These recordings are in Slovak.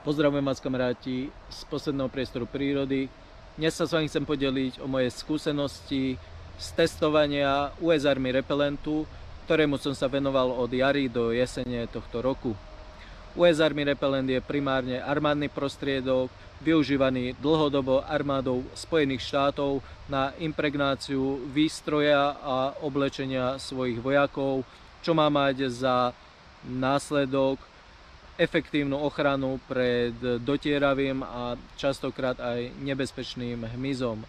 Pozdravujem vás, kamaráti, z posledného priestoru prírody. Dnes sa s vami chcem podeliť o moje skúsenosti z testovania US Army Repelentu, ktorému som sa venoval od jary do jesene tohto roku. US Army Repelent je primárne armádny prostriedok, využívaný dlhodobo armádou Spojených štátov na impregnáciu výstroja a oblečenia svojich vojakov, čo má mať za následok efektívnu ochranu pred dotieravým a častokrát aj nebezpečným hmyzom.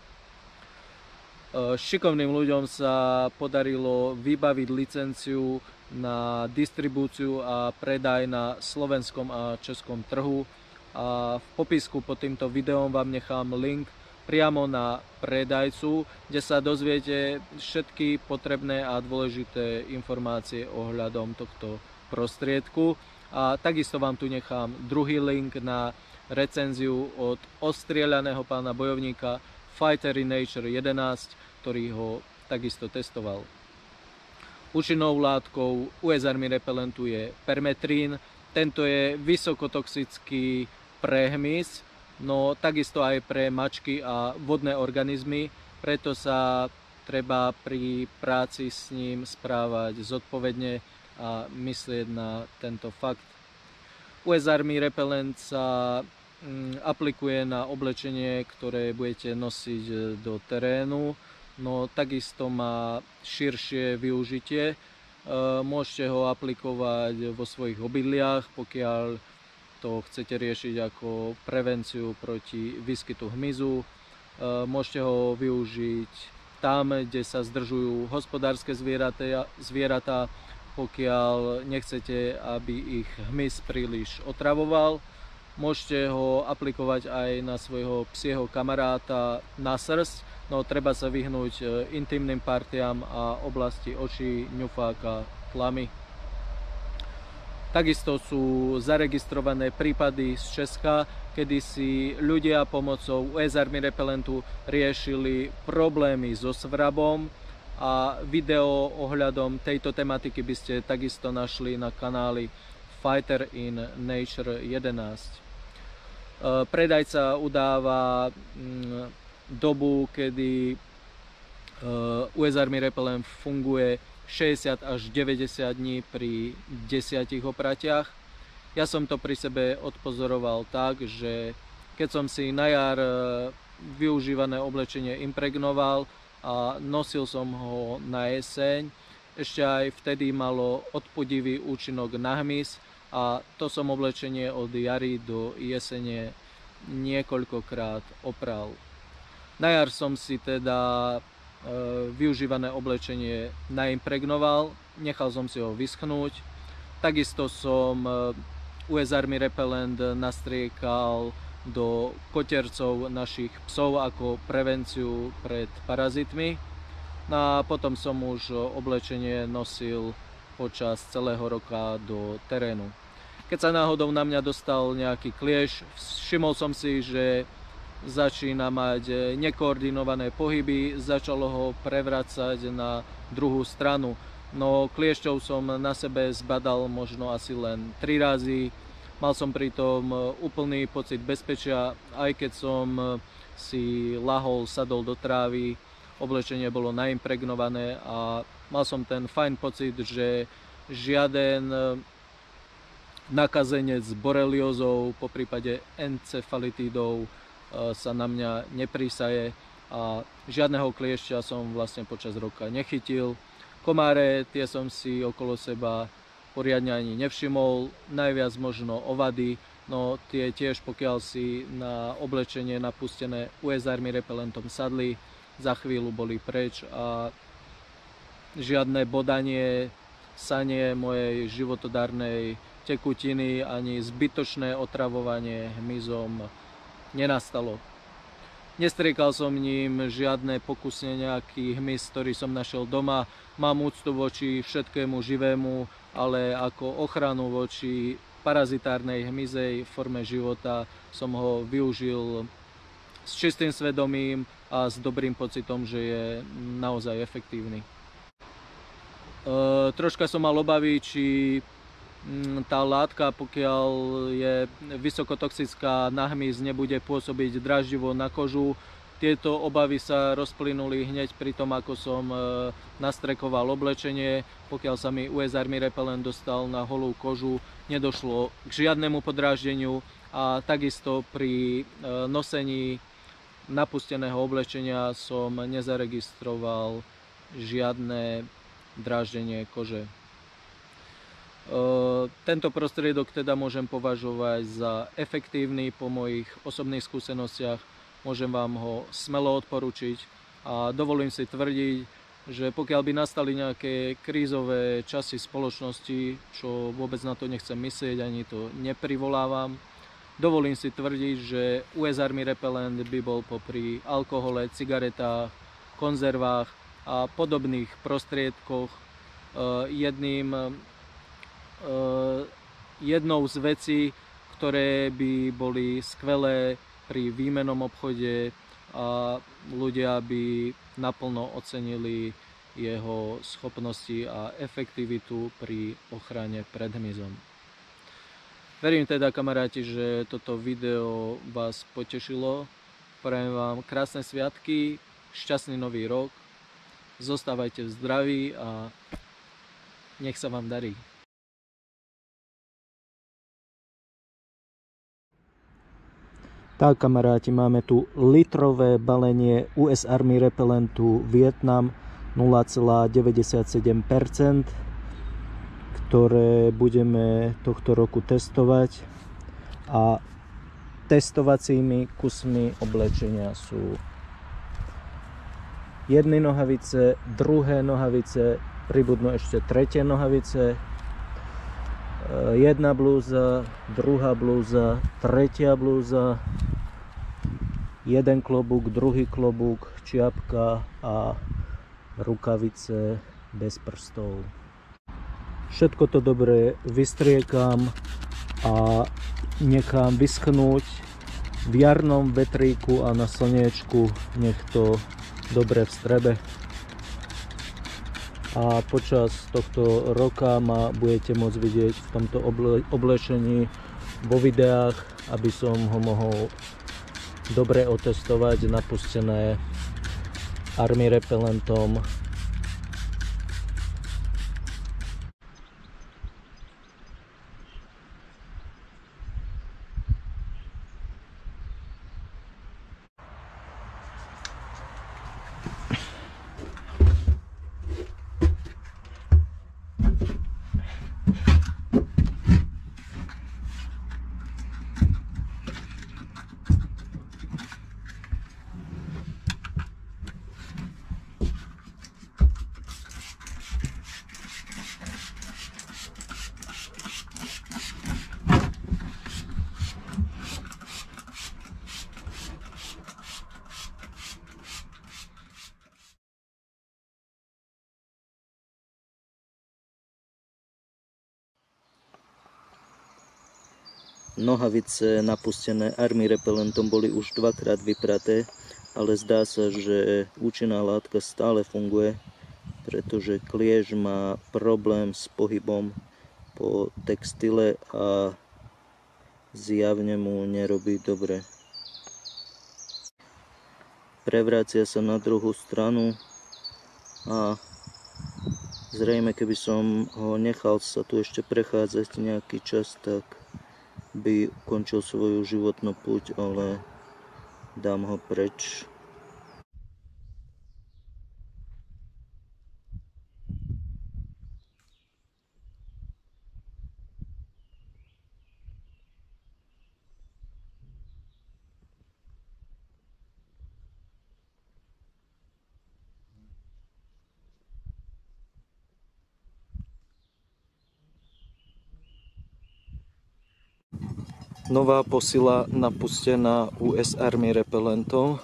Šikovným ľuďom sa podarilo vybaviť licenciu na distribúciu a predaj na slovenskom a českom trhu. A v popisku pod týmto videom vám nechám link priamo na predajcu, kde sa dozviete všetky potrebné a dôležité informácie ohľadom tohto prostriedku. A takisto vám tu nechám druhý link na recenziu od ostrieľaného pána bojovníka Fighter in Nature 11, ktorý ho takisto testoval. Účinnou látkou US Army Repelentu je permetrín. Tento je vysokotoxický pre hmyz, no takisto aj pre mačky a vodné organizmy, preto sa treba pri práci s ním správať zodpovedne a myslieť na tento fakt. US Army Repelent sa aplikuje na oblečenie, ktoré budete nosiť do terénu, no takisto má širšie využitie. Môžete ho aplikovať vo svojich obydliach, pokiaľ to chcete riešiť ako prevenciu proti výskytu hmyzu. Môžete ho využiť tam, kde sa zdržujú hospodárske zvieratá, pokiaľ nechcete, aby ich hmyz príliš otravoval. Môžete ho aplikovať aj na svojho psieho kamaráta na srsť, no treba sa vyhnúť intimným partiám a oblasti očí, ňufák a tlamy. Takisto sú zaregistrované prípady z Česka, kedy si ľudia pomocou US Army Repelentu riešili problémy so svrabom, a video ohľadom tejto tematiky by ste takisto našli na kanáli Fighter in Nature 11. Predajca udáva dobu, kedy US Army Repelent funguje 60 až 90 dní pri 10 opratiach. Ja som to pri sebe odpozoroval tak, že keď som si na jar využívané oblečenie impregnoval a nosil som ho na jeseň, ešte aj vtedy malo odpudivý účinok na hmyz a to som oblečenie od jary do jesene niekoľkokrát opral. Na jar som si teda využívané oblečenie naimpregnoval, nechal som si ho vyschnúť. Takisto som US Army Repelent nastriekal do kotercov našich psov ako prevenciu pred parazitmi. No a potom som už oblečenie nosil počas celého roka do terénu. Keď sa náhodou na mňa dostal nejaký kliešť, všimol som si, že začína mať nekoordinované pohyby, začalo ho prevracať na druhú stranu. No kliešťov som na sebe zbadal možno asi len 3 razy. Mal som pritom úplný pocit bezpečia, aj keď som si lahol, sadol do trávy, oblečenie bolo naimpregnované a mal som ten fajn pocit, že žiaden nakazenec boreliózou, poprípade encefalitídou sa na mňa neprísaje a žiadneho kliešťa som vlastne počas roka nechytil. Komáre, tie som si okolo seba poriadne ani nevšimol, najviac možno ovady, no tie tiež, pokiaľ si na oblečenie napustené US Army Repelentom sadli, za chvíľu boli preč a žiadne bodanie, sanie mojej životodárnej tekutiny ani zbytočné otravovanie hmyzom nenastalo. Nestriekal som ním žiadne pokusne nejaký hmyz, ktorý som našiel doma. Mám úctu voči všetkému živému, ale ako ochranu voči parazitárnej hmyzej forme života som ho využil s čistým svedomím a s dobrým pocitom, že je naozaj efektívny. Troška som mal obavy, či tá látka, pokiaľ je vysokotoxická na hmyz, nebude pôsobiť dráždivo na kožu. Tieto obavy sa rozplynuli hneď pri tom, ako som nastrekoval oblečenie. Pokiaľ sa mi US Army Repellent dostal na holú kožu, nedošlo k žiadnemu podráždeniu a takisto pri nosení napusteného oblečenia som nezaregistroval žiadne dráždenie kože. Tento prostriedok teda môžem považovať za efektívny po mojich osobných skúsenostiach. Môžem vám ho smelo odporučiť a dovolím si tvrdiť, že pokiaľ by nastali nejaké krízové časy spoločnosti, čo vôbec na to nechcem myslieť, ani to neprivolávam, dovolím si tvrdiť, že US Army Repellent by bol popri alkohole, cigaretách, konzervách a podobných prostriedkoch jednou z vecí, ktoré by boli skvelé pri výmennom obchode a ľudia by naplno ocenili jeho schopnosti a efektivitu pri ochrane pred hmyzom. Verím teda, kamaráti, že toto video vás potešilo. Prajem vám krásne sviatky, šťastný nový rok, zostávajte v zdraví a nech sa vám darí. Tak, kamaráti, máme tu litrové balenie US Army Repellentu Vietnam 0,97%, ktoré budeme tohto roku testovať. A testovacími kusmi oblečenia sú jedny nohavice, druhé nohavice, pribudnú ešte tretie nohavice, jedna blúza, druhá blúza, tretia blúza, jeden klobúk, druhý klobúk, čiapka a rukavice bez prstov. Všetko to dobre vystriekam a nechám vyschnúť v jarnom vetríku a na slniečku, nech to dobre vstrebe. A počas tohto roka ma budete môcť vidieť v tomto oblečení vo videách, aby som ho mohol dobre otestovať, napustené Army Repellentom. Nohavice napustené Army Repellentom boli už dvakrát vypraté, ale zdá sa, že účinná látka stále funguje, pretože kliež má problém s pohybom po textile a zjavne mu nerobí dobre. Prevracia sa na druhú stranu a zrejme, keby som ho nechal sa tu ešte prechádzať nejaký čas, tak by ukončil svoju životnú púť, ale dám ho preč. Nová posila napustená US Army Repellentom,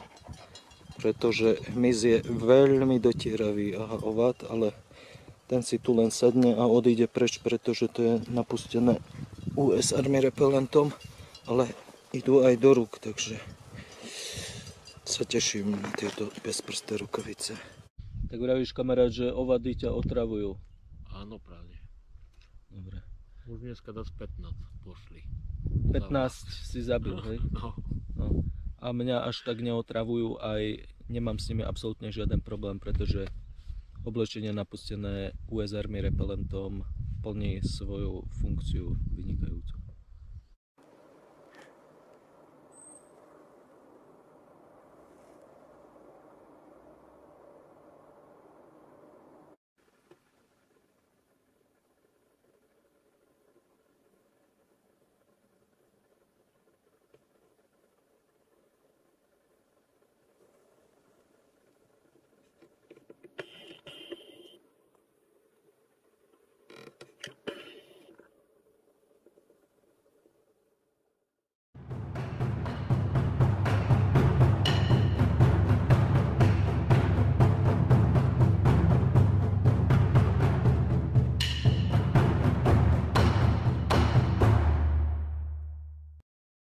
pretože hmyz je veľmi dotieravý a ovat, ale ten si tu len sadne a odíde preč, pretože to je napustené US Army Repellentom, ale idú aj do rúk, takže sa teším na tieto bezprsté rukavice. Tak vravíš, kamarát, že ovady ťa otravujú? Áno, právne. Dobre. Už dneska dosť 15 pošli. 15 si zabil, hej? No. No. A mňa až tak neotravujú, aj nemám s nimi absolútne žiaden problém, pretože oblečenie napustené US Army repelentom plní svoju funkciu vynikajúco.